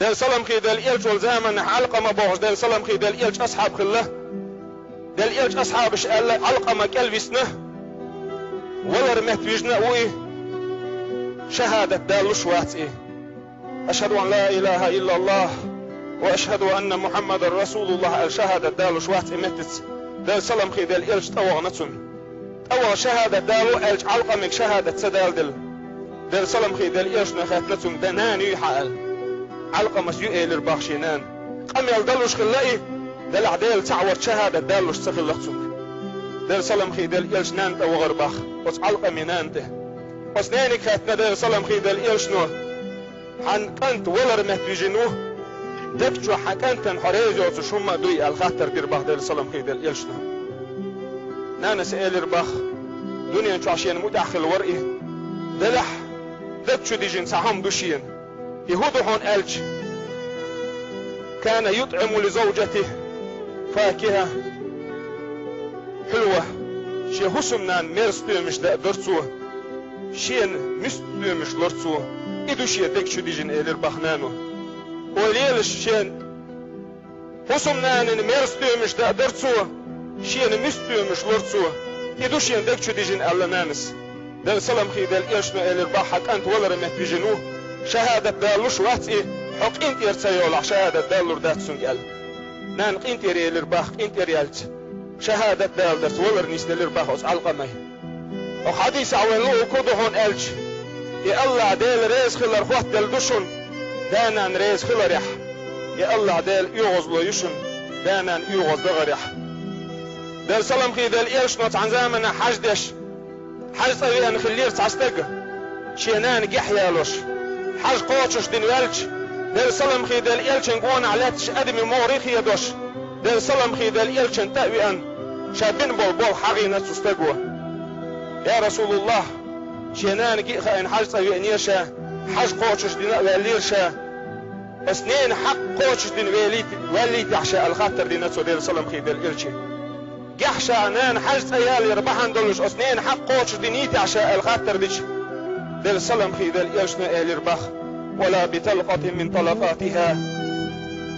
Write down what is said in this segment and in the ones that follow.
دل سلام خي دل إلش والزمن علقة ما بوش دل سلام خي دل إلش أصحاب خله دل إلش أصحاب إيش قال علقة ما كلبسنا ولا رمت وجنا وإيه شهادة دالوش واتئه أشهد أن لا إله إلا الله وأشهد أن محمد رسول الله الشهادة دالوش واتئه متت دل سلام خي دل إلش طوغنتون أول شهادة دالو إلش علقة مك شهادة سدال دل سلام خي دل إلش نخاتنتون دنان يحال علقة مسيو إيلر باخشينان قم يلدلوش خلائي دل عديل تعور شهادة دالوش سخلقتون دل سلام خي دل إلش نانت وغر باخ وس علقة منانته وس نانك خاتنا دل سلام خي دل إلش نو حن كنت ولر مهتوجنوه دكتو حكانتن حريجو تشوما دوي الخاطر دير باخ دل سلام خي دل إلش نو نانس إيلر باخ دنيا نشعشين مداخل ورقي دلح دكتو دي جنسهم دوشين يهود هون ألج كان يطعم لزوجته فاكهة حلوة شي هسمنان ميرستو مش درسوه شين مستو مش لرسوه إدو شي دكشو ديجن إلير بخنانو وليلش شين هسمنان ميرستو مش درسوه شين مستو مش لرسوه إدو شي دكشو ديجن ألنانس دل سلام خي دل إيشنو إلير بخك أنت ولا رمت بيجنوه شهادة دالوش واتئه حق انت يرسيولع شهادة دالور دات سنجل نان انت يريلر باخ انت يريالت شهادة دال دات ولر نيسنلر باخ اس علقمي وحديث عوين لو كودو هون ألج يا الله ديل ريز خلر خوات دل دشن دانان ريز خلر يح يا الله ديل يغز لو يشن دانان يغز دغر يح دل سلام خي دل إيش نوت عن زمن حجدش حج طويل نخلير تعستق شينان جحيالوش حاج قوتش دين والج دل سلام خي دل إلشن قوان علاتش أدمي موريخي يدوش دل سلام خي دل إلشن تأويان شابين بول حقينة تستقوى يا رسول الله شينان جي خاين حاج طويل نيرشا حاج قوتش دين واليرشا اسنين حق قوتش دين واليت عشاء الخاطر ديناتو دل سلام خي دل إلشي جحشا نان حاج طيال يربحان دلوش اسنين حق قوتش دينيتي عشاء الخاطر ديش دل سلام خي دل إلشنا إلير باخ ولا بطلقة من طلقاتها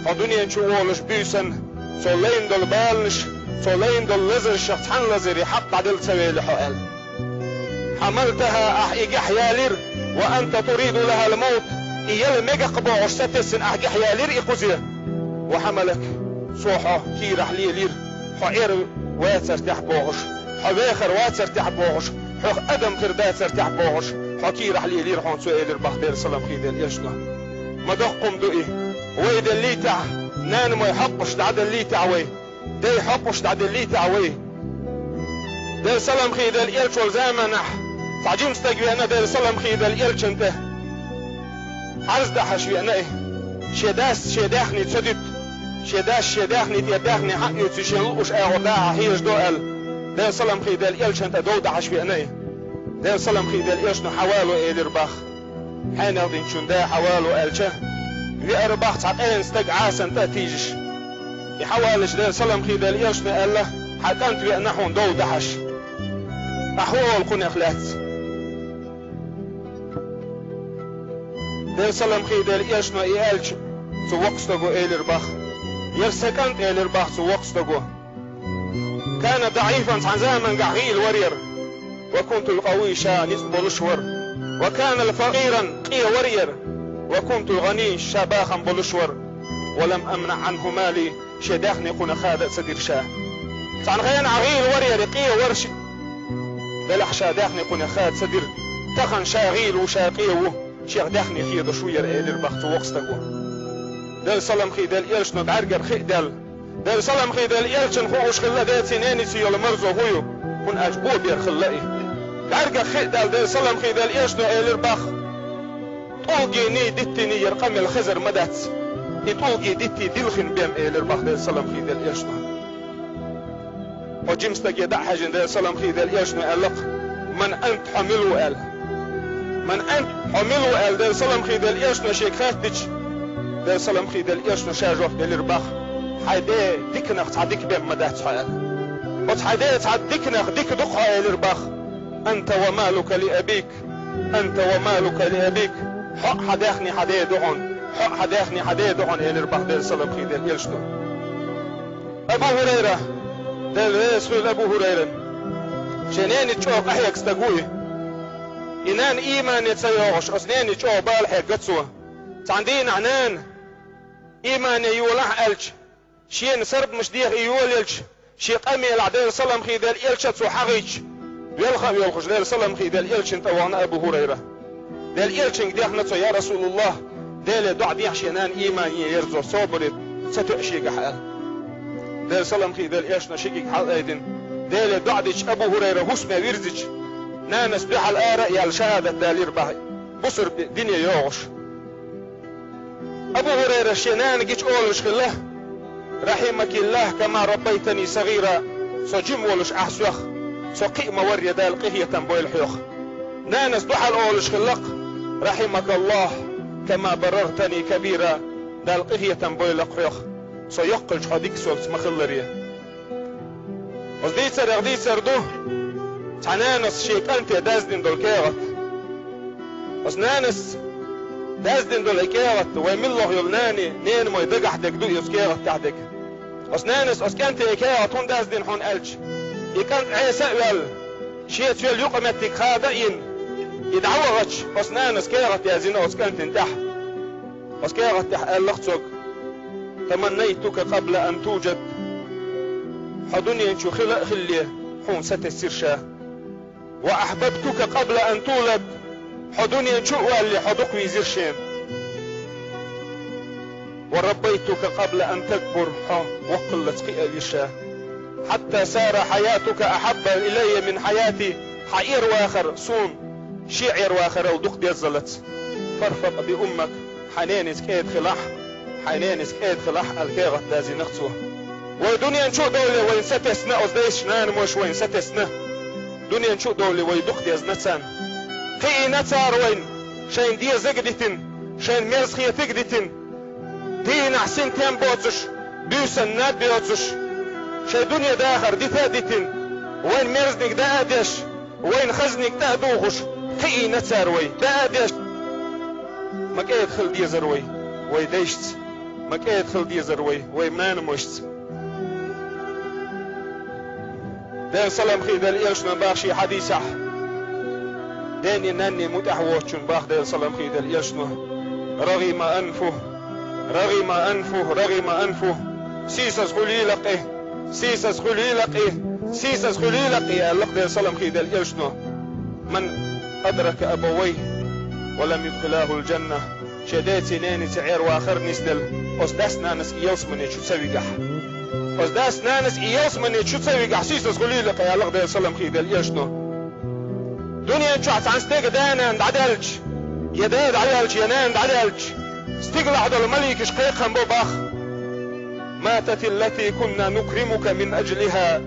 الدنيا نشوولش بيسن صولين دل بالنش صولين دل لزر شخص حن لزر يحط عدل سويل حقال حملتها أحيق حيالير وأنت تريد لها الموت إيال ميجا قبوعش ستسن أحيق حيالير إقوزيه وحملك صوحة كيرح ليلير حقير واتر تحبوعش حباخر واتر تحبوعش حق أدم كردات ترتاح بوعش حكي رح لي رح سؤال البخ دير سلام خي دير يشنا ما دقم دوئي ويد اللي تاع نان ما يحقش تعد اللي تاع وي دي يحقش تعد اللي تاع وي دير سلام خي دير يلش والزمن تعجين استجوي أنا دير سلام خي دير يلش انت عرض دحش أنا إيه شداس شداخني تسدد شداخني تيداخني حقي تشيلوش أعداها هيش دوال دير سلام خي دير يلش انت دو دحش أنا إيه دير سلام خي دير يلش نحوالو إيدر باخ حين يغدين شون دا حوالو ألشه في أرباح تعقين استقعاس انت تيجش يحوالش دير سلام خي دير يلش نقاله حتى انت بأنحون دو دحش أحوال قن أخلات دير سلام خي دير يلش نقالش سوقستقو إيدر باخ يرسكنت إيدر باخ سوقستقو كان ضعيفا عن زمن قعيل ورير وكنت القوي شان يصبر الشور وكان الفقيرا قي ورير وكنت الغني شباخا بلشور ولم امنع عنه مالي شداخني قنا خاد سدير شاه عن غيان عغيل ورير قي ورش بلح شاداخني قنا خاد سدير تخن شاغيل وشاقيه شيخ داخني خيد شوير إلير بخت وقستقو دل سلام خي دل إلش ندعرقر خي دل سلام خي دل إلش نخوش خلا دل سناني سيول مرزو هيو كن أجبو بير خلائي دعرقر خي دل سلام خي دل إلش إلير بخ طولقي ني دتني يرقم الخزر مدات طولقي دتي دلخن بيم إلير بخ دل سلام خي دل إلش وجمستك يدع حاجن دل سلام خي دل إلش ألق من أنت حملو قال من أنت حملو قال دل سلام خي دل إلش شيك خاتج دل سلام خي دل إلش شاجوف دل بخ حيدي ديكنخ تعديك بيم مدات حيال وتحيدي تعديكنخ ديك دقها إلير بخ أنت ومالك لأبيك أنت ومالك لأبيك حق حداخني حدي دعون حداخني حدا دعون إلى ربح دير سلام خي دير يلشنو أبو هريرة دير سؤال أبو هريرة شنين تشوق أحيك استقوي إنان إيمان يتسيوغش أسنين تشوق بالحيك قدسوا تعندين عنان إيمان يولح ألش شين سرب مش ديخ يول يلش شي قمي العدير سلام خي دير يلش تسو حغيش يلخش دير سلام خي دير يلش انتوانا أبو هريرة دير يلش ديخ نتسو يا رسول الله دير دع ديخ شنان إيمان يرزو صبرت ستعشيك حال دير سلام خي دير يلش نشيكك حال أيدن دير دع ديش أبو هريرة هسمة ويرزج نانس بيح الآراء يال شهادة دالير باهي بصر دنيا يوغش أبو هريرة شنان جيش أولش خله رحمك الله كما ربيتني صغيرة سجم ولش أحسوخ سقيم وريا دال قهية بويل حيوخ نانس بحل أولش خلق رحمك الله كما بررتني كبيرة دال قهية بويل حيوخ سيقلش حديك سولت مخلريا وزدي سردو تعنانس شيك أنت دازدين دول كيغت وزنانس دازدين دول كيغت ويمن الله يلناني نين ما يدقح دك دو يسكيغت تحدك وزنانس وزكانت كيغت هون دازدين هون ألج يكانت عيسى ويل شيت ويل يقمتك خادئين يدعوغتش وزنانس كيغت يا زينا وزكانت انتح وزكيغت تح ألغتك تمنيتك قبل أن توجد حدني انشو خلي حون ستسير شاه وأحببتك قبل أن تولد حدني انشو اللي حدق ويزير شين وربيتك قبل أن تكبر وقلت قئة شاه حتى صار حياتك أحب إلي من حياتي حئير واخر صون شعر واخر ودق ديزلت فرفق بأمك حنينس كيد خلاح حنينس كيد خلاح الكيغة دازي نقصوه ودنيا نشو دولة وين ستسنا أزديش نان مش وين ستسنا دنيا نشو دولة ويدق ديز نتسان قي نتسار وين شين دي زقدتن شين ميرس خيه تقدتن دين أحسن تيم بوتش دوسن ناد بيوتش شي دنيا داخر دي ثادتن وين ميرزنك دا أدش وين خزنك دا دوغش قي نتسار وين دا أدش ما كي يدخل دي زروي ويديشت ما كي يدخل دي زروي ويمان مشت دين سلام خي دل إيلشنا باخشي حديثة ديني ناني متحوشن باخ دين سلام خي دل إيلشنا رغم أنفه سيسس خلي لقي اللق دين سلام خي دل إيلشنا من أدرك أبويه ولم يدخلاه الجنة شديت سنين سعير واخر نسدل أصداسنا نس إيلس مني شو تسوي قح وزداس نانس إياس مني شو تسوي قحسيس تقولي لك يا الله ده سلام خي ده يشنو دنيا شو عتعنستيق دانا عند عدالج يداد عدالج ينان عدالج استقلع عدل ملك شقيقا بوباخ ماتت التي كنا نكرمك من أجلها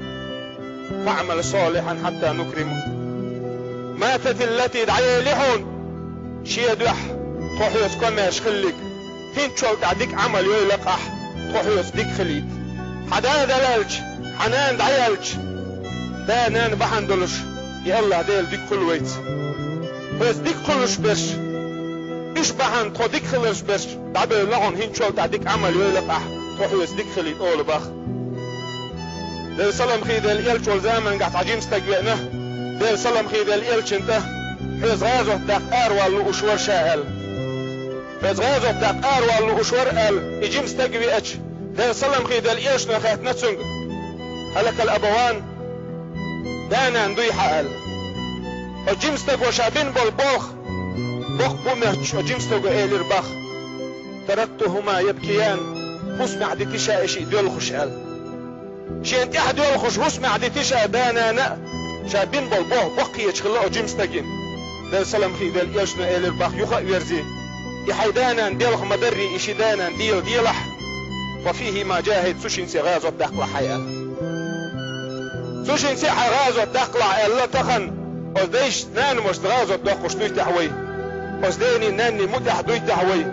فاعمل صالحا حتى نكرمك ماتت التي دعي لحون شي دح تروح يسكن يشخلك فين تشوف تعديك عمل يلقح تروح يسديك خليت حدا دلالج حنان دعيالج دا نان بحندلش يا الله ديل ديك خلويت بس ديك خلوش بش إيش بحن تخو ديك خلوش بش دعبه لغن هين شو تعديك عمل يلقح تروحوا يسديك خليت أول باخ ديل سلام خي ديل إيلش والزامن قاعد عجيم استقبئنا ديل سلام خي ديل إيلش انته حيز غازو تاقار والو أشور شاهل حيز غازو تاقار والو أشور قال يجيم استقبئتش ديل سلام خي ديل إيلش نخيت نتسنج هلك الأبوان دانا ندوي حقل وجيم استقوى شابين بالبوخ بوخ بومهش وجيم استقوى إيلير باخ تركتهما يبكيان هسمع دي تشا اشي ديول خشال شي انت احد ديول خش هسمع دي تشا دانا نا شابين بالبوخ بوخ يشخلقوا جيم استقين ديل سلام خي ديل إيلش إيلير باخ يخا يرزي يحيدانا ديلخ مدري إشي دانا ديلح وفيه ما جاهد سوشين سي غازو الدقلع حيال سوشين سي غازو الدقلع الا تخن وزديش نان مش غازو الدقلع دوي تحوي وزديني ناني متح دوي تحوي